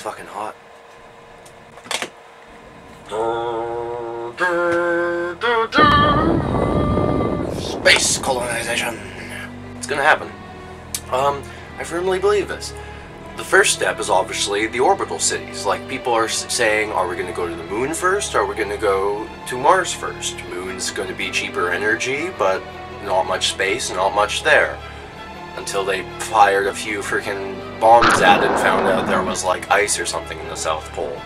it's fucking hot. Space colonization. It's gonna happen. I firmly believe this. The first step is obviously the orbital cities. Like, people are saying, are we going to go to the moon first, or are we going to go to Mars first? Moon's going to be cheaper energy, but not much space, not much there. Until they fired a few freaking bombs at it and found out there was like ice or something in the South Pole.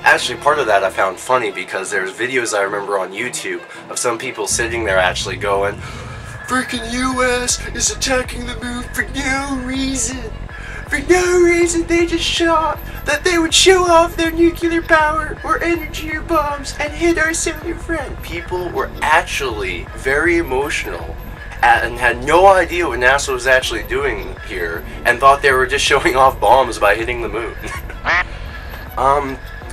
Actually, part of that I found funny because there's videos I remember on YouTube of some people sitting there actually going, freaking US is attacking the moon for no reason. For no reason, they just shot that they would show off their nuclear power or energy or bombs and hit our similar friend. People were actually very emotional and had no idea what NASA was actually doing here and thought they were just showing off bombs by hitting the moon.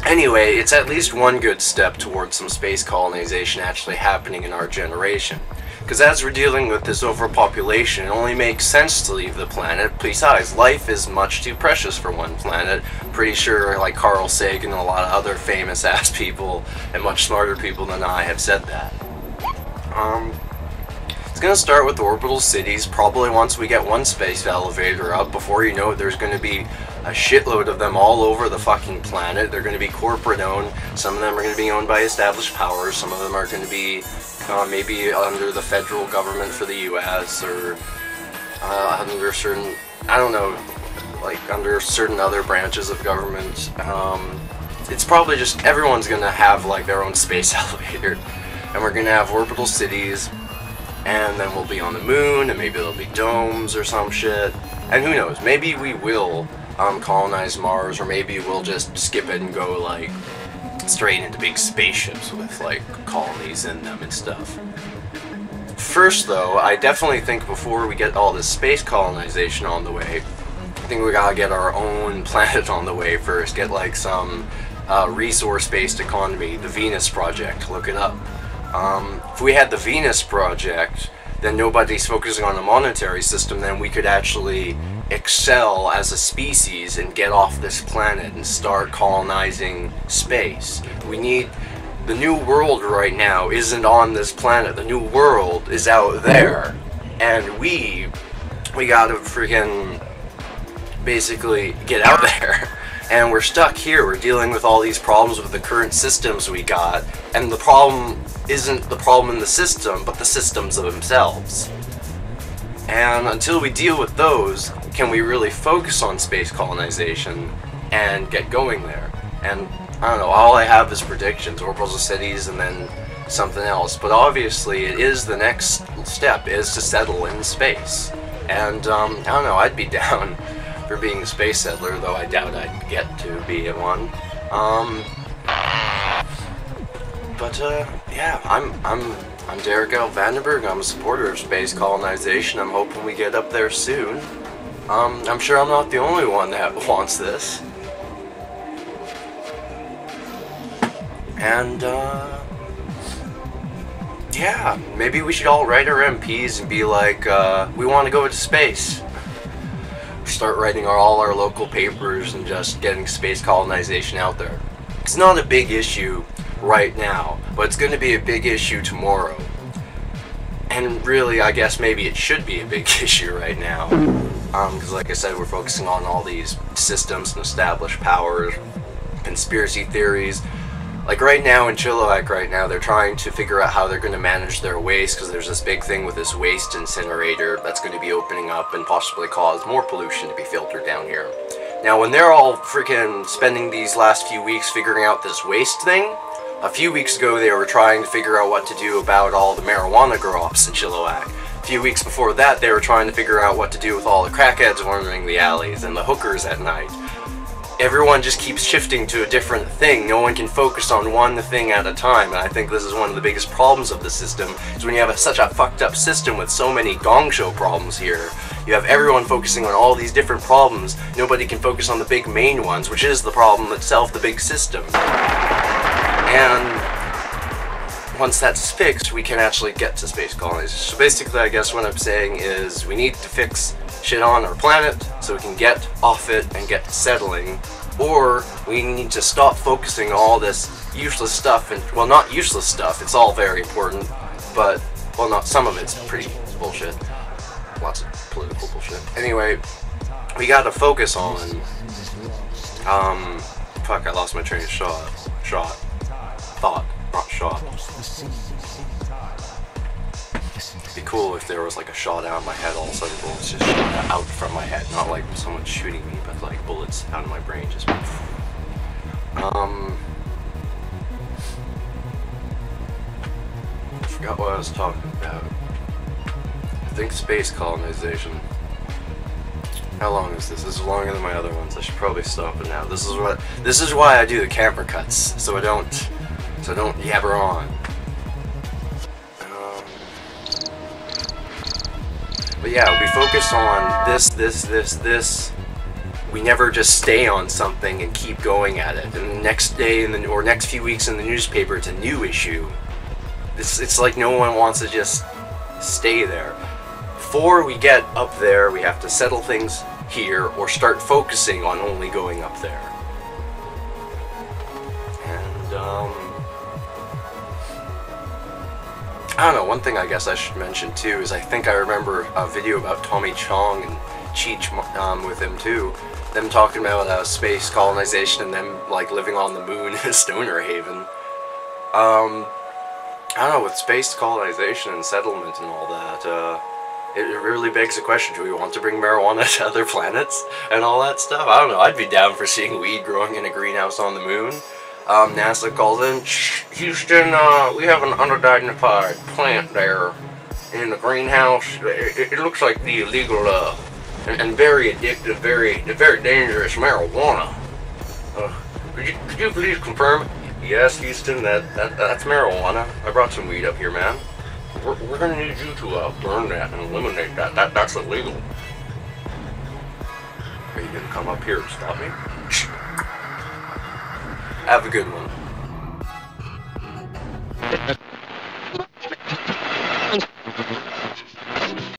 Anyway, it's at least one good step towards some space colonization actually happening in our generation. Because as we're dealing with this overpopulation, it only makes sense to leave the planet. Besides, life is much too precious for one planet. Pretty sure, like Carl Sagan and a lot of other famous-ass people, and much smarter people than I, have said that. It's gonna start with orbital cities, probably once we get one space elevator up. Before you know it, there's gonna be a shitload of them all over the fucking planet. They're gonna be corporate-owned. Some of them are gonna be owned by established powers. Some of them are gonna be maybe under the federal government for the US, or under certain, I don't know, like under certain other branches of government. It's probably just everyone's gonna have like their own space elevator, and we're gonna have orbital cities, and then we'll be on the moon, and maybe there'll be domes or some shit, and who knows, maybe we will colonize Mars, or maybe we'll just skip it and go like straight into big spaceships with like colonies in them and stuff. First though, I definitely think before we get all this space colonization on the way, I think we gotta get our own planet on the way first. Get like some resource-based economy, the Venus Project, look it up. If we had the Venus Project, then nobody's focusing on a monetary system, then we could actually excel as a species and get off this planet and start colonizing space. We need, the new world right now isn't on this planet, the new world is out there, and we gotta freaking basically get out there. And we're stuck here, we're dealing with all these problems with the current systems we got, and the problem isn't the problem in the system, but the systems themselves. And until we deal with those, can we really focus on space colonization and get going there? And I don't know, all I have is predictions, orbital cities and then something else. But obviously it is the next step is to settle in space. And I don't know, I'd be down for being a space settler, though I doubt I'd get to be one. Yeah, I'm Derek L. Vandenberg. I'm a supporter of space colonization. I'm hoping we get up there soon. I'm sure I'm not the only one that wants this. And, yeah, maybe we should all write our MPs and be like, we want to go into space. Start writing all our local papers and just getting space colonization out there. It's not a big issue right now, but it's going to be a big issue tomorrow. And really, I guess maybe it should be a big issue right now. Because like I said, we're focusing on all these systems and established powers, conspiracy theories. Like right now in Chilliwack right now, they're trying to figure out how they're going to manage their waste, because there's this big thing with this waste incinerator that's going to be opening up and possibly cause more pollution to be filtered down here. Now when they're all freaking spending these last few weeks figuring out this waste thing, a few weeks ago they were trying to figure out what to do about all the marijuana grow-ops in Chilliwack. A few weeks before that they were trying to figure out what to do with all the crackheads wandering the alleys and the hookers at night. Everyone just keeps shifting to a different thing. No one can focus on one thing at a time, and I think this is one of the biggest problems of the system, is when you have such a fucked up system with so many gong show problems here. You have everyone focusing on all these different problems. Nobody can focus on the big main ones, which is the problem itself, the big system. And once that's fixed, we can actually get to space colonization. So basically, I guess what I'm saying is we need to fix shit on our planet so we can get off it and get settling or we need to stop focusing on all this useless stuff. And well, not useless stuff, it's all very important, but well, not some of it's pretty bullshit, lots of political bullshit. Anyway, we gotta focus on fuck, I lost my train of thought, not shot. It'd be cool if there was like a shot out of my head, all of a sudden bullets just shot out from my head, not like someone shooting me, but like bullets out of my brain just I forgot what I was talking about. I think space colonization. How long is this? This is longer than my other ones. I should probably stop it now. This is why I do the camera cuts, so I don't yabber on. But yeah, we focus on this. We never just stay on something and keep going at it. And the next day or next few weeks in the newspaper, it's a new issue. It's like no one wants to just stay there. Before we get up there, we have to settle things here or start focusing on only going up there. And I don't know, one thing I guess I should mention too is I think I remember a video about Tommy Chong and Cheech with him too. Them talking about space colonization and them like living on the moon in a stoner haven. I don't know, with space colonization and settlement and all that, it really begs the question, do we want to bring marijuana to other planets and all that stuff? I don't know, I'd be down for seeing weed growing in a greenhouse on the moon. NASA calls in, Houston, we have an unidentified plant there in the greenhouse. It looks like the illegal and very addictive, very dangerous marijuana. Could you please confirm? Yes, Houston, that's marijuana. I brought some weed up here, man. We're gonna need you to burn that and eliminate that. That's illegal. Are you gonna come up here and stop me? Have a good one.